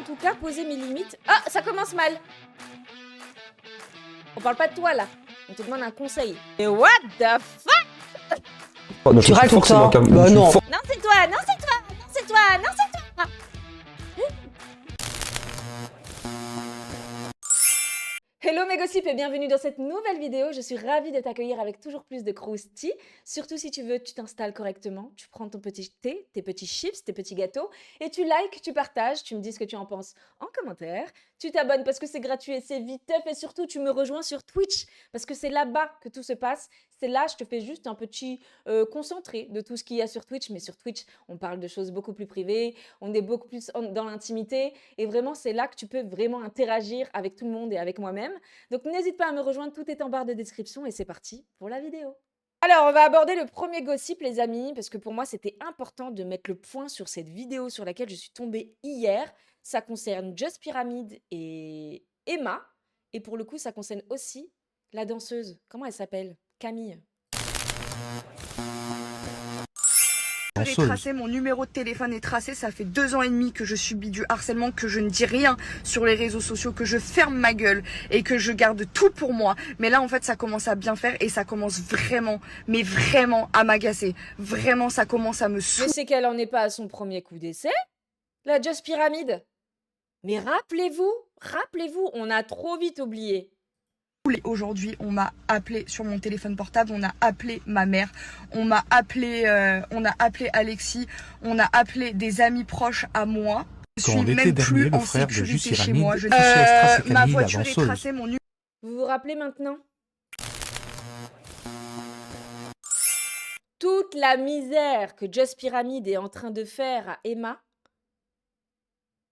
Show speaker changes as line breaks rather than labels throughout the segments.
tout cas poser mes limites. Ah, ça commence mal. On parle pas de toi là. On te demande un conseil. Et what the fuck?
Oh, non,
Tu râles pour ça? Bah non.
Non, c'est toi, non, c'est toi, non, c'est toi, non, c'est toi. Hello mes gossips et bienvenue dans cette nouvelle vidéo. Je suis ravie de t'accueillir avec toujours plus de croustilles. Surtout si tu veux, tu t'installes correctement, tu prends ton petit thé, tes petits chips, tes petits gâteaux et tu likes, tu partages, tu me dis ce que tu en penses en commentaire. Tu t'abonnes parce que c'est gratuit et c'est viteuf et surtout tu me rejoins sur Twitch parce que c'est là-bas que tout se passe. C'est là, je te fais juste un petit concentré de tout ce qu'il y a sur Twitch. Mais sur Twitch, on parle de choses beaucoup plus privées, on est beaucoup plus dans l'intimité et vraiment c'est là que tu peux vraiment interagir avec tout le monde et avec moi-même. Donc n'hésite pas à me rejoindre, tout est en barre de description et c'est parti pour la vidéo. Alors, on va aborder le premier gossip, les amis, parce que pour moi, c'était important de mettre le point sur cette vidéo sur laquelle je suis tombée hier. Ça concerne Just Pyramid et Emma. Et pour le coup, ça concerne aussi la danseuse. Comment elle s'appelle? Camille.
J'ai tracé, mon numéro de téléphone est tracé, ça fait 2 ans et demi que je subis du harcèlement, que je ne dis rien sur les réseaux sociaux, que je ferme ma gueule et que je garde tout pour moi. Mais là en fait ça commence à bien faire et ça commence vraiment, mais vraiment à m'agacer. Vraiment ça commence à me
Mais
saouler.
c'est qu'elle en est pas à son premier coup d'essai, la Just Pyramid. Mais rappelez-vous, on a trop vite oublié.
Aujourd'hui, on m'a appelé sur mon téléphone portable, on a appelé ma mère, on a appelé Alexis, on a appelé des amis proches à moi. Je suis même plus en sécurité chez moi. Ma voiture est tracée, mon numéro.
Vous vous rappelez maintenant? Toute la misère que Just Pyramid est en train de faire à Emma,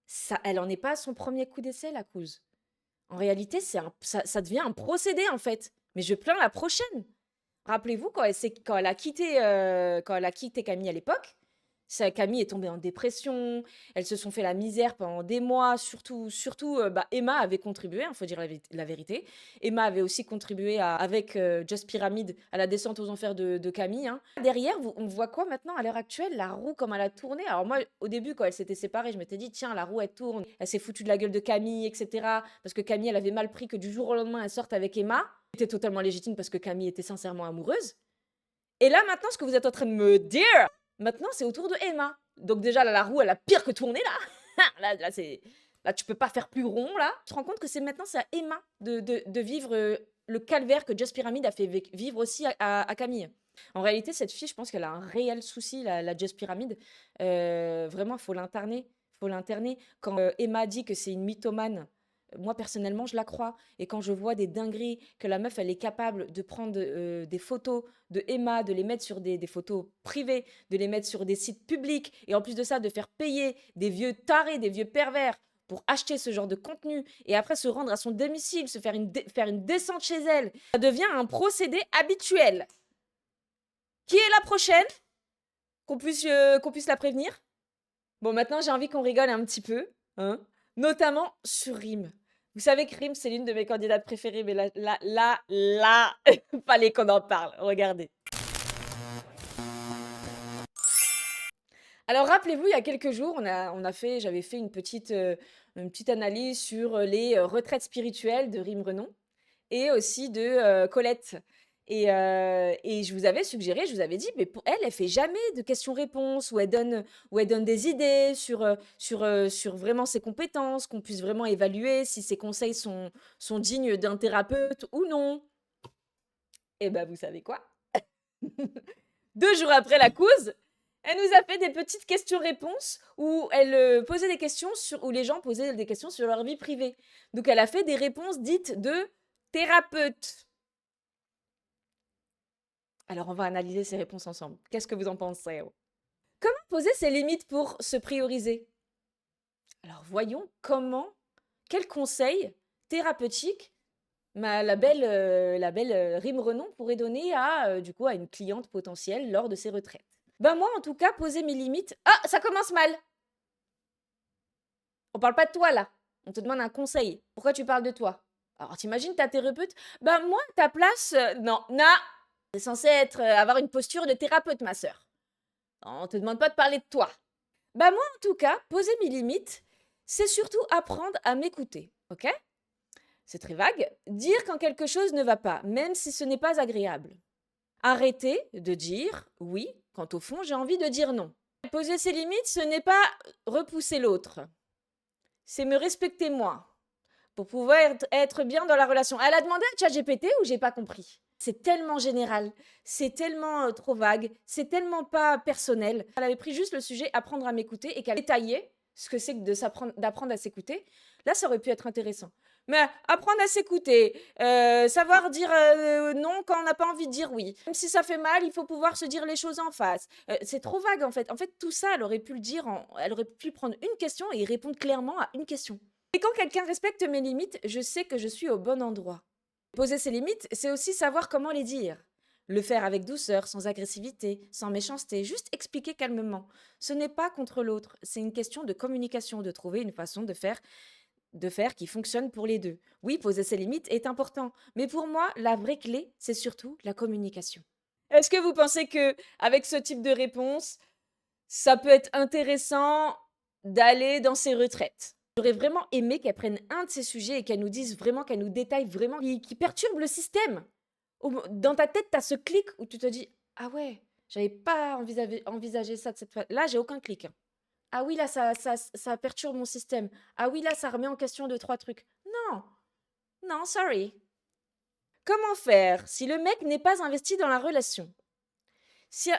ça, elle en est pas à son premier coup d'essai, la couse. En réalité, ça devient un procédé, en fait. Mais je plains la prochaine. Rappelez-vous, quand elle a quitté Camille à l'époque, Camille est tombée en dépression, elles se sont fait la misère pendant des mois, surtout Emma avait contribué, il faut dire la vérité. Emma avait aussi contribué avec Just Pyramid à la descente aux enfers de Camille. Hein. Derrière, on voit quoi maintenant à l'heure actuelle? La roue, comme elle a tourné. Alors moi, au début, quand elle s'était séparée, je m'étais dit, tiens, la roue, elle tourne. Elle s'est foutue de la gueule de Camille, etc. Parce que Camille, elle avait mal pris que du jour au lendemain, elle sorte avec Emma. C'était totalement légitime parce que Camille était sincèrement amoureuse. Et là, maintenant, ce que vous êtes en train de me dire, maintenant, c'est autour de Emma. Donc déjà, là, la roue, elle a pire que tourné, là. Là, tu peux pas faire plus rond, là. Tu te rends compte que c'est à Emma de vivre le calvaire que Just Pyramid a fait vivre aussi à Camille. En réalité, cette fille, je pense qu'elle a un réel souci, la Just Pyramid. Vraiment, il faut l'interner. Quand Emma dit que c'est une mythomane, moi, personnellement, je la crois. Et quand je vois des dingueries, que la meuf, elle est capable de prendre des photos de Emma, de les mettre sur des photos privées, de les mettre sur des sites publics, et en plus de ça, de faire payer des vieux tarés, des vieux pervers pour acheter ce genre de contenu, et après se rendre à son domicile, faire une descente chez elle, ça devient un procédé habituel. Qui est la prochaine? Qu'on puisse la prévenir? Bon, maintenant, j'ai envie qu'on rigole un petit peu, hein, notamment sur Rim. Vous savez que Rim, c'est l'une de mes candidates préférées, mais là, fallait qu'on en parle. Regardez. Alors, rappelez-vous, il y a quelques jours, j'avais fait une petite analyse sur les retraites spirituelles de Rim Renon et aussi de Colette. Et je vous avais suggéré, je vous avais dit, mais pour elle fait jamais de questions-réponses où elle donne des idées sur vraiment ses compétences, qu'on puisse vraiment évaluer si ses conseils sont dignes d'un thérapeute ou non. Et ben, vous savez quoi? 2 jours après la cause, elle nous a fait des petites questions-réponses où elle posait des questions où les gens posaient des questions sur leur vie privée. Donc, elle a fait des réponses dites de thérapeute. Alors, on va analyser ces réponses ensemble. Qu'est-ce que vous en pensez? Comment poser ses limites pour se prioriser? Alors, voyons quel conseil thérapeutique la belle Rim Renon pourrait donner à une cliente potentielle lors de ses retraites. Ben moi, en tout cas, poser mes limites... Ah, ça commence mal! On parle pas de toi, là. On te demande un conseil. Pourquoi tu parles de toi? Alors, t'imagines ta thérapeute? Ben moi, à ta place... non. C'est censé avoir une posture de thérapeute, ma sœur. On te demande pas de parler de toi. Bah moi, en tout cas, poser mes limites, c'est surtout apprendre à m'écouter, ok? C'est très vague. Dire quand quelque chose ne va pas, même si ce n'est pas agréable. Arrêter de dire oui quand au fond j'ai envie de dire non. Poser ses limites, ce n'est pas repousser l'autre. C'est me respecter moi pour pouvoir être bien dans la relation. Elle a demandé à ChatGPT ou j'ai pas compris? C'est tellement général, c'est tellement trop vague, c'est tellement pas personnel. Elle avait pris juste le sujet apprendre à m'écouter et qu'elle détaillait ce que c'est que d'apprendre à s'écouter. Là, ça aurait pu être intéressant. Mais apprendre à s'écouter, savoir dire non quand on n'a pas envie de dire oui. Même si ça fait mal, il faut pouvoir se dire les choses en face. C'est trop vague en fait. En fait, tout ça, elle aurait pu le dire, elle aurait pu prendre une question et y répondre clairement à une question. Et quand quelqu'un respecte mes limites, je sais que je suis au bon endroit. Poser ses limites, c'est aussi savoir comment les dire. Le faire avec douceur, sans agressivité, sans méchanceté, juste expliquer calmement. Ce n'est pas contre l'autre, c'est une question de communication, de trouver une façon de faire qui fonctionne pour les deux. Oui, poser ses limites est important, mais pour moi, la vraie clé, c'est surtout la communication. Est-ce que vous pensez que avec ce type de réponse, ça peut être intéressant d'aller dans ces retraites? J'aurais vraiment aimé qu'elle prenne un de ces sujets et qu'elle nous dise vraiment, qu'elle nous détaille vraiment, qui perturbe le système. Dans ta tête, tu as ce clic où tu te dis « Ah ouais, j'avais pas envisagé ça de cette façon. » Là, j'ai aucun clic. Ah oui, là, ça perturbe mon système. Ah oui, là, ça remet en question 2-3 trucs. Non, non, sorry. Comment faire si le mec n'est pas investi dans la relation?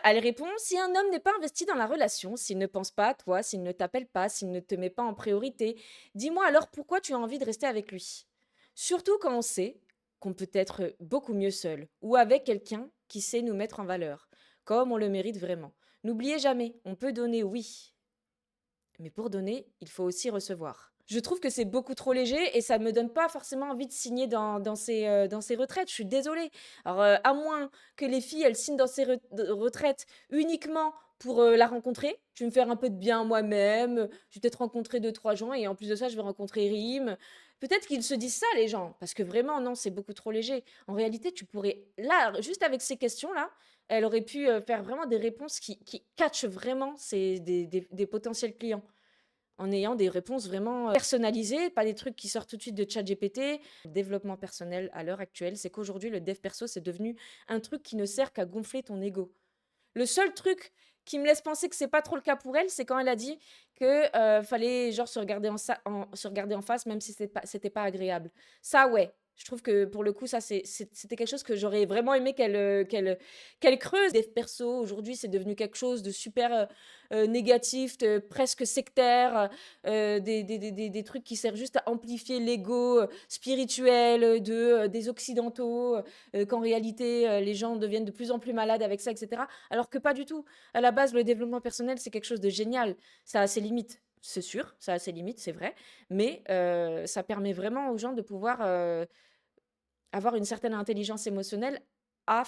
Elle répond, si un homme n'est pas investi dans la relation, s'il ne pense pas à toi, s'il ne t'appelle pas, s'il ne te met pas en priorité, dis-moi alors pourquoi tu as envie de rester avec lui. Surtout quand on sait qu'on peut être beaucoup mieux seul ou avec quelqu'un qui sait nous mettre en valeur, comme on le mérite vraiment. N'oubliez jamais, on peut donner oui, mais pour donner, il faut aussi recevoir. Je trouve que c'est beaucoup trop léger et ça ne me donne pas forcément envie de signer dans ces retraites. Je suis désolée. Alors, à moins que les filles, elles signent dans ces retraites uniquement pour la rencontrer. Je vais me faire un peu de bien moi-même. Je vais peut-être rencontrer 2-3 gens et en plus de ça, je vais rencontrer Rim. Peut-être qu'ils se disent ça, les gens, parce que vraiment, non, c'est beaucoup trop léger. En réalité, tu pourrais, là, juste avec ces questions-là, elle aurait pu faire vraiment des réponses qui catchent vraiment des potentiels clients en ayant des réponses vraiment personnalisées, pas des trucs qui sortent tout de suite de ChatGPT. Le développement personnel à l'heure actuelle, c'est qu'aujourd'hui, le dev perso, c'est devenu un truc qui ne sert qu'à gonfler ton ego. Le seul truc qui me laisse penser que c'est pas trop le cas pour elle, c'est quand elle a dit que fallait genre se regarder en face, même si c'était pas agréable. Ça, ouais. Je trouve que pour le coup, ça, c'était quelque chose que j'aurais vraiment aimé qu'elle creuse. Dev perso, aujourd'hui, c'est devenu quelque chose de super négatif, presque sectaire, des trucs qui servent juste à amplifier l'ego spirituel des Occidentaux, qu'en réalité, les gens deviennent de plus en plus malades avec ça, etc. Alors que pas du tout. À la base, le développement personnel, c'est quelque chose de génial. Ça a ses limites. C'est sûr, ça a ses limites, c'est vrai, mais ça permet vraiment aux gens de pouvoir avoir une certaine intelligence émotionnelle à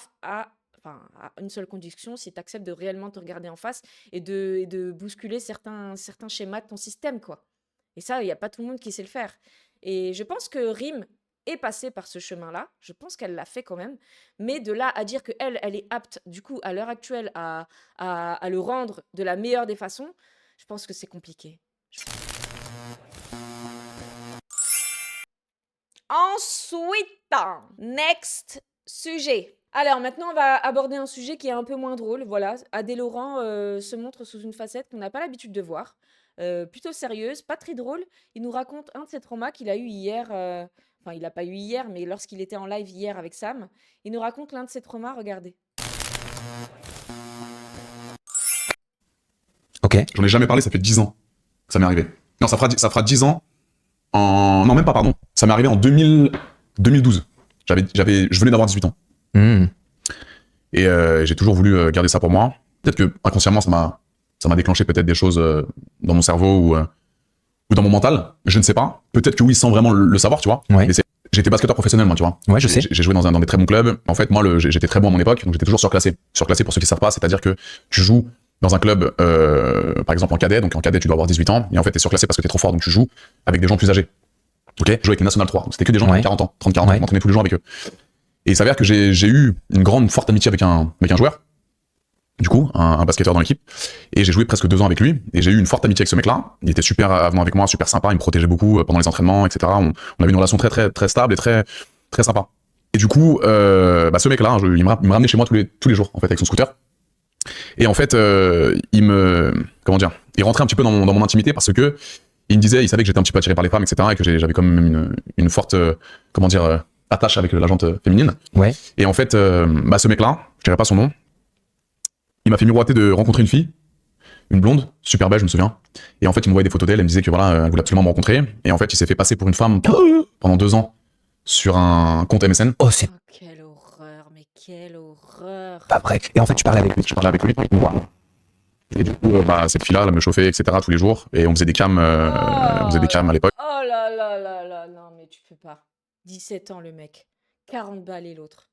une seule condition, si tu acceptes de réellement te regarder en face et de bousculer certains schémas de ton système, quoi. Et ça, il n'y a pas tout le monde qui sait le faire. Et je pense que Rim est passée par ce chemin-là. Je pense qu'elle l'a fait quand même. Mais de là à dire qu'elle est apte, du coup, à l'heure actuelle, à le rendre de la meilleure des façons, je pense que c'est compliqué. Ensuite, next sujet. Alors maintenant, on va aborder un sujet qui est un peu moins drôle. Voilà, Adé Laurent se montre sous une facette qu'on n'a pas l'habitude de voir. Plutôt sérieuse, pas très drôle. Il nous raconte un de ses traumas qu'il a eu hier. Enfin, il n'a pas eu hier, mais lorsqu'il était en live hier avec Sam. Il nous raconte l'un de ses traumas, regardez.
Ok. J'en ai jamais parlé, ça fait 10 ans que ça m'est arrivé. Non, ça fera 10 ans en... Non, même pas, pardon. Ça m'est arrivé en 2012. Je venais d'avoir 18 ans. Et j'ai toujours voulu garder ça pour moi. Peut-être que inconsciemment, ça m'a déclenché peut-être des choses dans mon cerveau ou dans mon mental. Je ne sais pas. Peut-être que oui, sans vraiment le savoir, tu vois.
Ouais.
Mais j'étais basketteur professionnel, moi, tu vois.
Ouais, je sais.
J'ai joué dans des très bons clubs. En fait, moi, j'étais très bon à mon époque, donc j'étais toujours surclassé. Surclassé, pour ceux qui savent pas, c'est-à-dire que tu joues dans un club, par exemple en cadet. Donc en cadet, tu dois avoir 18 ans. Et en fait, t'es surclassé parce que t'es trop fort, donc tu joues avec des gens plus âgés. Ok. Je jouais avec les National 3. Donc c'était que des gens qui avaient 40 ans, 30-40 ans. Je m'entraînais tous les jours avec eux. Et il s'avère que j'ai eu une forte amitié avec un joueur du coup, un basketteur dans l'équipe. Et j'ai joué presque 2 ans avec lui. Et j'ai eu une forte amitié avec ce mec-là. Il était super avenant avec moi, super sympa. Il me protégeait beaucoup pendant les entraînements, etc. On avait une relation très, très, très stable et très, très sympa. Et du coup, ce mec-là, il me ramenait chez moi tous les jours, en fait, avec son scooter. Et en fait, il rentrait un petit peu dans mon intimité parce que il me disait, il savait que j'étais un petit peu attiré par les femmes, etc. Et que j'avais quand même une forte, attache avec la jante féminine.
Ouais.
Et en fait, ce mec-là, je dirais pas son nom, il m'a fait miroiter de rencontrer une fille, une blonde, super belle, je me souviens. Et en fait, il m'envoyait des photos d'elle, elle me disait que voilà, elle voulait absolument me rencontrer. Et en fait, il s'est fait passer pour une femme pendant 2 ans sur un compte MSN.
Oh, c'est
Quelle horreur, mais quelle horreur.
pas vrai. Et en fait, tu parlais avec lui.
Je parlais avec lui. Et du coup, cette fille-là, elle me chauffait, etc. tous les jours. Et on faisait des cams, à l'époque.
Oh là là là là, non mais tu peux pas. 17 ans le mec, 40 balles et l'autre.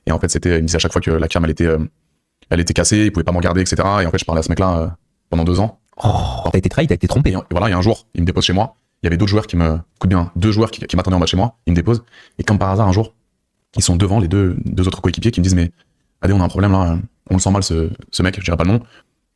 Et en fait, il me disait à chaque fois que la cam, elle était cassée, il pouvait pas me regarder, etc. Et en fait, je parlais à ce mec-là pendant 2 ans.
Oh, t'as été trahi, t'as été trompé.
Et voilà, il y a un jour, il me dépose chez moi. Il y avait d'autres joueurs deux joueurs qui m'attendaient en bas de chez moi. Ils me déposent. Et comme par hasard, un jour, ils sont devant les deux autres coéquipiers qui me disent, mais Adé, on a un problème là, on le sent mal ce mec, je dirais pas le nom.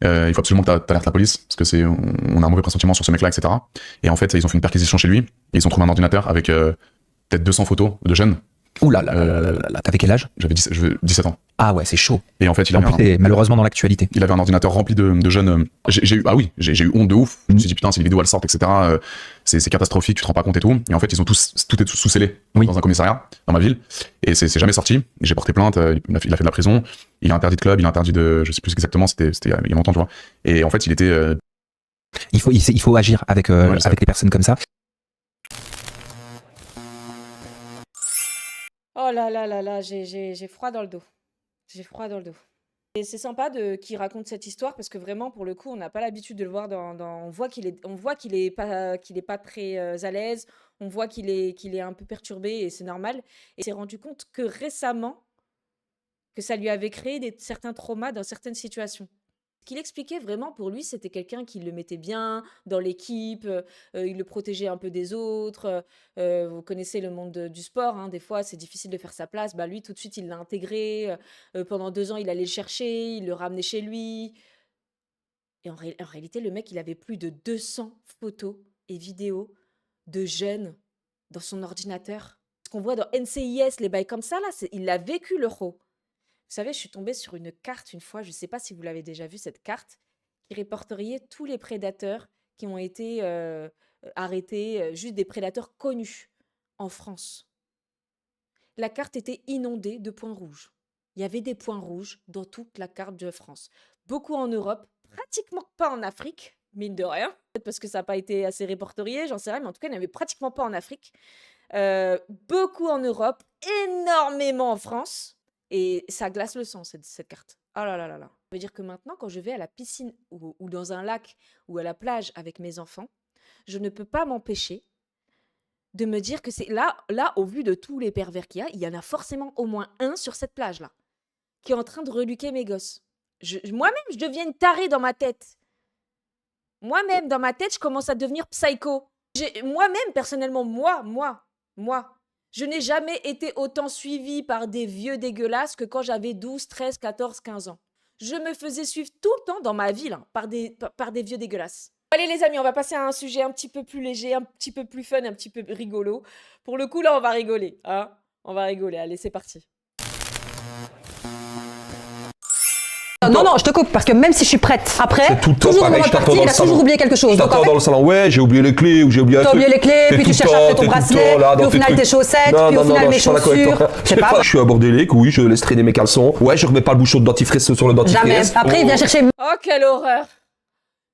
Il faut absolument que t'alertes la police, parce que on a un mauvais pressentiment sur ce mec-là, etc. Et en fait, ils ont fait une perquisition chez lui, et ils ont trouvé un ordinateur avec peut-être 200 photos de jeunes.
Ouh là là là, t'avais quel âge?
J'avais 17 ans.
Ah ouais, c'est chaud.
Et en fait, il
En
avait
plus, t'es malheureusement dans l'actualité.
il avait un ordinateur rempli de jeunes. J'ai eu honte de ouf. Je me suis dit, putain, si les vidéos elles sortent, etc., c'est catastrophique, tu te rends pas compte et tout. Et en fait, ils ont tout est sous-scellé dans un commissariat, dans ma ville. Et c'est jamais sorti. J'ai porté plainte, il a fait de la prison. Il est interdit de club, il est interdit de. Je sais plus exactement, c'était il y a longtemps, tu vois. Et en fait, il était.
Il faut agir avec les personnes comme ça.
Oh là là là là, j'ai froid dans le dos. J'ai froid dans le dos. Et c'est sympa qu'il raconte cette histoire parce que vraiment, pour le coup, on n'a pas l'habitude de le voir on voit qu'il est pas très à l'aise. On voit qu'il est un peu perturbé et c'est normal. Et il s'est rendu compte que récemment, que ça lui avait créé certains traumas dans certaines situations. Ce qu'il expliquait vraiment pour lui, c'était quelqu'un qui le mettait bien dans l'équipe, il le protégeait un peu des autres. Vous connaissez le monde du sport, hein, des fois c'est difficile de faire sa place. Bah, lui, tout de suite, il l'a intégré. Pendant 2 ans, il allait le chercher, il le ramenait chez lui. Et en réalité, le mec, il avait plus de 200 photos et vidéos de jeunes dans son ordinateur. Ce qu'on voit dans NCIS, les bails comme ça, là, il a vécu le ro. Vous savez, je suis tombée sur une carte une fois, je ne sais pas si vous l'avez déjà vue, cette carte, qui répertoriait tous les prédateurs qui ont été arrêtés, juste des prédateurs connus en France. La carte était inondée de points rouges. Il y avait des points rouges dans toute la carte de France. Beaucoup en Europe, pratiquement pas en Afrique, mine de rien. Peut-être parce que ça n'a pas été assez répertorié, j'en sais rien, mais en tout cas, il n'y en avait pratiquement pas en Afrique. Beaucoup en Europe, énormément en France. Et ça glace le sang, cette carte. Oh là là là là. Ça veut dire que maintenant, quand je vais à la piscine ou dans un lac ou à la plage avec mes enfants, je ne peux pas m'empêcher de me dire que c'est là, au vu de tous les pervers qu'il y a, il y en a forcément au moins un sur cette plage-là qui est en train de reluquer mes gosses. Moi-même, je deviens une tarée dans ma tête. Moi-même, dans ma tête, je commence à devenir psycho. Moi-même, personnellement, moi, je n'ai jamais été autant suivie par des vieux dégueulasses que quand j'avais 12, 13, 14, 15 ans. Je me faisais suivre tout le temps dans ma ville par des vieux dégueulasses. Allez les amis, on va passer à un sujet un petit peu plus léger, un petit peu plus fun, un petit peu rigolo. Pour le coup, là, on va rigoler. Hein, on va rigoler. Allez, c'est parti.
Non, je te coupe, parce que même si je suis prête, après,
c'est tout le temps
toujours au moment
pareil,
de partir, il a toujours oublié quelque chose.
Je t'attends dans le salon, ouais, j'ai oublié les clés ou j'ai oublié un
T'as
truc.
oublié les clés,
T'es
puis
tout
tu
le
cherches
temps,
après ton
t'es tout le
bracelet,
temps là,
puis
dans
au final tes chaussettes,
Non,
puis au
non,
final
non,
mes
je suis pas d'accord avec
chaussures.
toi.
Je sais pas.
Je suis un bordélique, oui, je laisse traîner mes caleçons. Ouais, je remets pas le bouchon de dentifrice sur le
Jamais.
dentifrice.
Après, il vient chercher
Oh, quelle horreur!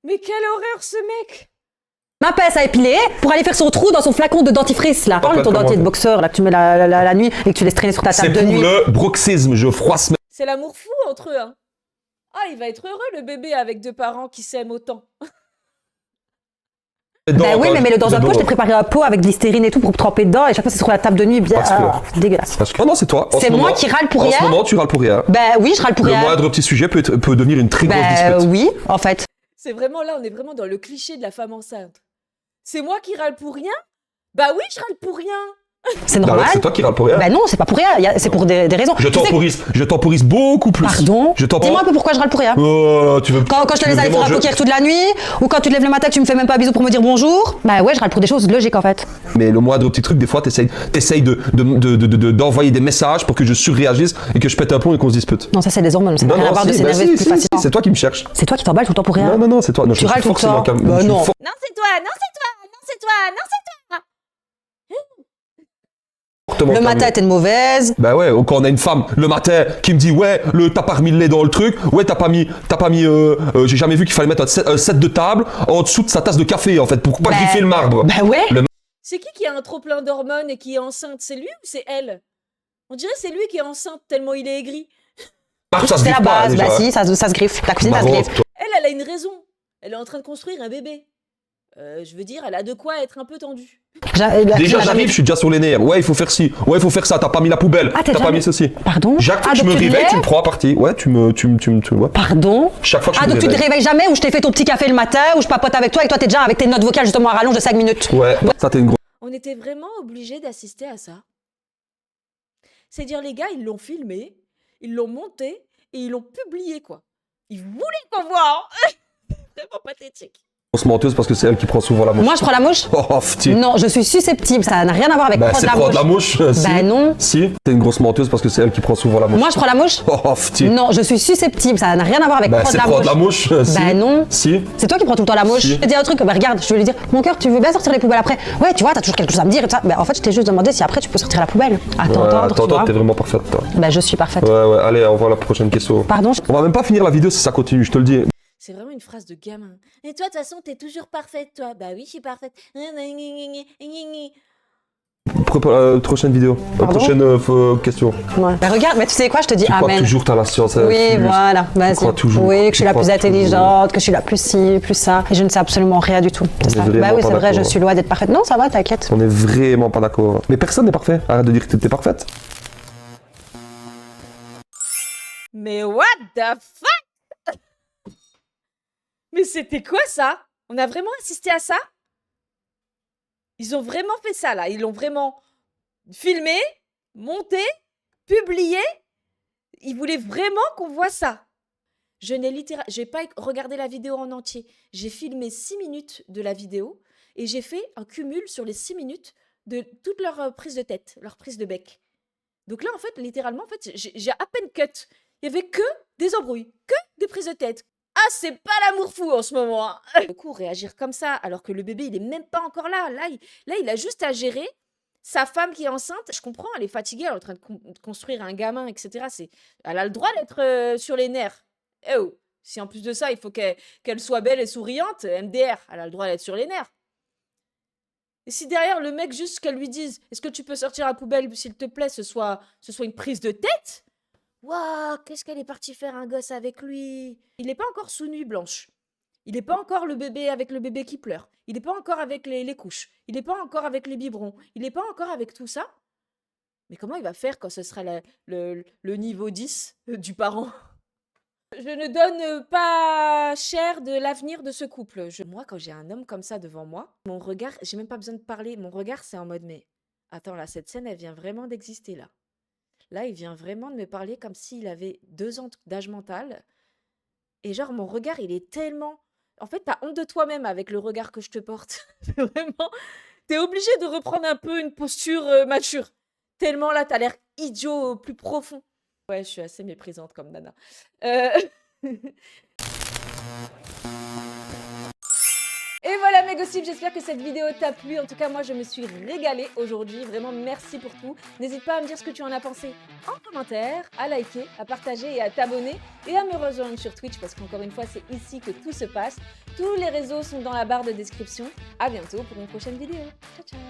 Mais quelle horreur, ce mec!
ma pince à épiler pour aller faire son trou dans son flacon de dentifrice, là. Prends ton dentier de boxeur, là, que tu mets la nuit et que tu laisses traîner sur ta
C'est
table de
pour
nuit.
le bruxisme, je froisse mes...
C'est l'amour fou entre eux, hein. Ah, il va être heureux, le bébé, avec 2 parents qui s'aiment autant.
Ben oui, mais mets-le dans un pot, je t'ai préparé un pot avec de l'hystérine et tout pour tremper dedans et chaque fois c'est sur la table de nuit, bien. C'est dégueulasse.
Oh non, c'est toi.
C'est moi qui râle pour rien.
En ce moment, tu râles pour rien.
Ben oui, je râle pour
Le
rien.
moindre petit sujet peut devenir une très grosse
Ben
dispute.
oui, en fait.
C'est vraiment là, on est vraiment dans le cliché de la femme enceinte. C'est moi qui râle pour rien? Bah oui, je râle pour rien.
C'est
Bah
normal.
ouais, c'est toi qui râles pour rien.
Ben non, c'est pas pour rien, c'est pour des raisons.
Je temporise beaucoup plus.
Pardon.
Je temporise.
Dis-moi un peu pourquoi je râle pour rien.
Tu veux.
Quand je te
tu
laisse
veux
aller faire
vraiment
un poker toute la nuit, ou quand tu te lèves le matin que tu me fais même pas un bisou pour me dire bonjour, bah ouais, je râle pour des choses logiques en fait.
Mais le moindre petit truc, des fois, t'essayes d'envoyer des messages pour que je surréagisse et que je pète un plomb et qu'on se dispute.
Non, ça c'est des hormones, ça n'a rien à voir de
si,
s'énerver plus facilement.
c'est toi qui me cherches.
C'est toi qui t'emballes tout le temps pour rien.
Non, c'est toi. Non,
Tu râles tout le temps. Bah non.
Non, c'est toi, non, c'est toi, non, c'est toi, non, c'est toi.
Le matin, t'es une mauvaise.
Bah ouais, quand on a une femme le matin qui me dit ouais, t'as pas remis le lait dans le truc, ouais, t'as pas mis, j'ai jamais vu qu'il fallait mettre un set de table en dessous de sa tasse de café en fait pour pas griffer le marbre.
Bah ouais.
C'est qui a un trop plein d'hormones et qui est enceinte? C'est lui ou c'est elle? On dirait que c'est lui qui est enceinte tellement il est aigri.
Marbre, ça se
C'est la
griffe pas,
base,
déjà.
bah si, ça se griffe. La cuisine, ça se
Marbre,
griffe.
toi.
Elle a une raison. Elle est en train de construire un bébé. Je veux dire, elle a de quoi être un peu tendue.
Déjà j'arrive, je suis déjà sur les nerfs. Ouais, il faut faire ci. Ouais, il faut faire ça. T'as pas mis la poubelle.
Ah,
t'as pas mis ceci.
Pardon.
Jacques,
Ah,
je
donc
me
tu te
réveille, tu me
lèves
prends à partie. Ouais, tu ouais.
Pardon.
Chaque fois que je
Ah,
me
donc tu te
réveille.
réveilles jamais, ou je t'ai fait ton petit café le matin, ou je papote avec toi, et toi t'es déjà avec tes notes vocales justement à rallonge de 5 minutes.
Ouais, ça t'es une grosse.
On était vraiment obligés d'assister à ça. C'est-à-dire, les gars, ils l'ont filmé, ils l'ont monté, et ils l'ont publié, quoi. Ils voulaient qu'on voit, hein. Vraiment pathétique.
Grosse menteuse parce que c'est elle qui prend souvent la mouche.
Moi je prends la mouche.
Oh, petit.
Non, je suis susceptible, ça n'a rien à voir avec
Bah,
prendre
c'est
la
prendre
mouche.
la mouche. Si.
Bah non.
Si, t'es une grosse menteuse parce que c'est elle qui prend souvent la mouche.
Moi je prends la mouche.
Oh, petit.
Non, je suis susceptible, ça n'a rien à voir avec
Bah,
prendre
c'est
la
prendre
mouche.
la mouche. Si.
Bah non.
Si.
C'est toi qui prends tout le temps la mouche.
Si.
Je vais te dire un truc, bah regarde, je vais lui dire, mon cœur, tu veux bien sortir les poubelles après? Ouais, tu vois, t'as toujours quelque chose à me dire et tout ça. Bah en fait, je t'ai juste demandé si après tu peux sortir la poubelle. Attends, tu vois.
T'es vraiment parfaite, toi.
Bah je suis parfaite.
Ouais, allez, on voit la prochaine question.
Pardon.
On va même pas finir la vidéo si ça continue, je te le dis.
C'est vraiment une phrase de gamin. Et toi, de toute façon, t'es toujours parfaite, toi. Bah oui, je suis parfaite.
Prochaine vidéo.
Pardon
Prochaine question.
Ouais. Bah regarde, mais tu sais quoi, je te dis
Tu crois
amen.
toujours t'as la science.
Oui, voilà, vas-y.
crois toujours.
Oui, que je
Tu
suis la
crois
plus
toujours.
intelligente, que je suis la plus ci, plus ça. Et je ne sais absolument rien du tout. C'est ça.
vraiment
Bah oui,
pas
c'est vrai, je
d'accord.
suis loin d'être parfaite. Non, ça va, t'inquiète.
On est vraiment pas d'accord. Mais personne n'est parfait. Arrête de dire que t'es parfaite.
Mais what the fuck? Mais c'était quoi ça? On a vraiment assisté à ça? Ils ont vraiment fait ça là. Ils l'ont vraiment filmé, monté, publié. Ils voulaient vraiment qu'on voit ça. J'ai pas regardé la vidéo en entier. J'ai filmé 6 minutes de la vidéo et j'ai fait un cumul sur les 6 minutes de toute leur prise de tête, leur prise de bec. Donc là, en fait, littéralement, en fait, j'ai à peine cut. Il y avait que des embrouilles, que des prises de tête. Ah, c'est pas l'amour fou en ce moment. Hein. Du coup, réagir comme ça, alors que le bébé, il est même pas encore là. Là, il a juste à gérer sa femme qui est enceinte. Je comprends, elle est fatiguée, elle est en train de construire un gamin, etc. Elle a le droit d'être sur les nerfs. Eh oh, si en plus de ça, il faut qu'elle soit belle et souriante, MDR, elle a le droit d'être sur les nerfs. Et si derrière, le mec, juste qu'elle lui dise « Est-ce que tu peux sortir la poubelle, s'il te plaît, ce soit une prise de tête ?» Waouh, qu'est-ce qu'elle est partie faire un gosse avec lui? Il n'est pas encore sous nuit blanche. Il n'est pas encore le bébé avec le bébé qui pleure. Il n'est pas encore avec les couches. Il n'est pas encore avec les biberons. Il n'est pas encore avec tout ça. Mais comment il va faire quand ce sera le niveau 10 du parent? Je ne donne pas cher de l'avenir de ce couple. Moi, quand j'ai un homme comme ça devant moi, mon regard, j'ai même pas besoin de parler. Mon regard, c'est en mode, mais attends, là, cette scène, elle vient vraiment d'exister, là. Là, il vient vraiment de me parler comme s'il avait 2 ans d'âge mental. Et genre, mon regard, il est tellement... En fait, t'as honte de toi-même avec le regard que je te porte. Vraiment, t'es obligé de reprendre un peu une posture mature. Tellement là, t'as l'air idiot au plus profond. Ouais, je suis assez méprisante comme nana. Et voilà mes gossips, j'espère que cette vidéo t'a plu. En tout cas, moi, je me suis régalée aujourd'hui. Vraiment, merci pour tout. N'hésite pas à me dire ce que tu en as pensé en commentaire, à liker, à partager et à t'abonner. Et à me rejoindre sur Twitch, parce qu'encore une fois, c'est ici que tout se passe. Tous les réseaux sont dans la barre de description. À bientôt pour une prochaine vidéo. Ciao, ciao.